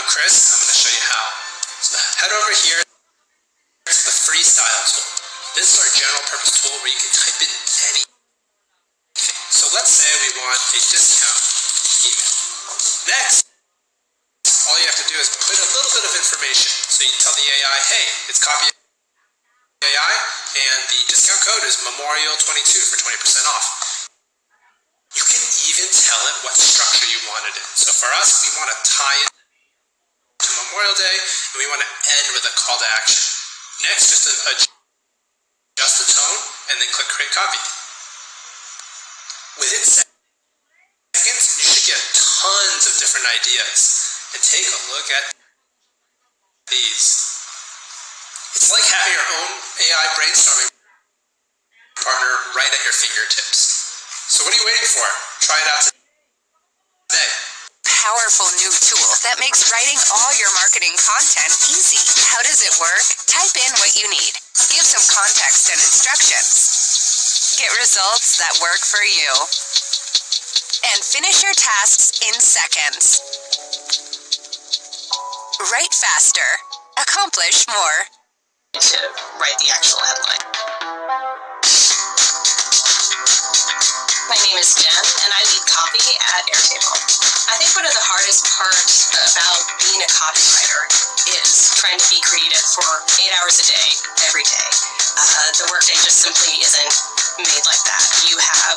I'm Chris. I'm going to show you how. So head over here to the free style tool. This is our general purpose tool where you can type in anything. So let's say we want a discount email. Next, all you have to do is put a little bit of information. So you tell the AI, hey, it's Copy.AI and the discount code is Memorial22 for 20% off. You can even tell it what structure you wanted it. So for us, we want to tie it to Memorial Day, and we want to end with a call to action. Next, just adjust the tone, and then click Create Copy. Within seconds, you should get tons of different ideas. And take a look at these. It's like having your own AI brainstorming partner right at your fingertips. So what are you waiting for? Try it out today. Powerful new tool that makes writing all your marketing content easy. How does it work? Type in what you need. Give some context and instructions. Get results that work for you. And finish your tasks in seconds. Write faster. Accomplish more. To write the actual headline. My name is Jen, and I lead copy at Airtable. I think one of the hardest parts about being a copywriter is trying to be creative for 8 hours a day, every day. The workday just simply isn't made like that. You have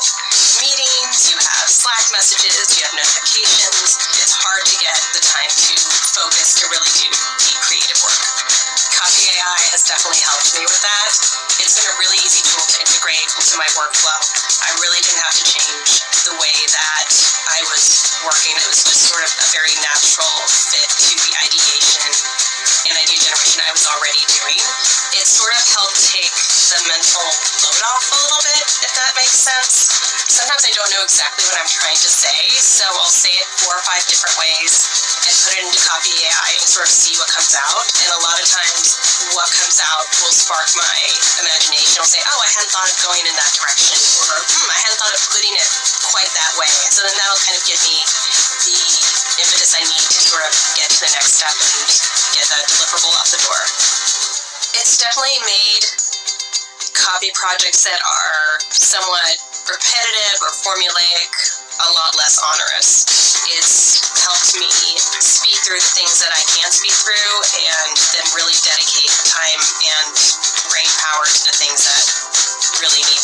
meetings, you have Slack messages, you have notifications. It's hard to get the time to focus to really do deep creative work. Copy.AI has definitely helped me with that. It's been a really easy tool to integrate into my workflow. I really didn't have to change the way that I was working. It was just sort of a very natural fit to the ideation and idea generation I was already doing. It sort of helped take the mental load off a little bit, if that makes sense. Sometimes I don't know exactly what I'm trying to say, so I'll say it 4 or 5 different ways and put it into Copy.AI and sort of see what comes out. And a lot of times what comes out will spark my imagination. I'll say, oh, I hadn't thought of going in that direction, or I hadn't thought of putting it quite that way. So then that'll kind of give me the impetus I need to sort of get to the next step and get that deliverable out the door. It's definitely made copy projects that are somewhat repetitive or formulaic a lot less onerous. It's helped me speed through the things that I can speed through and then really dedicate time and brain power to the things that really need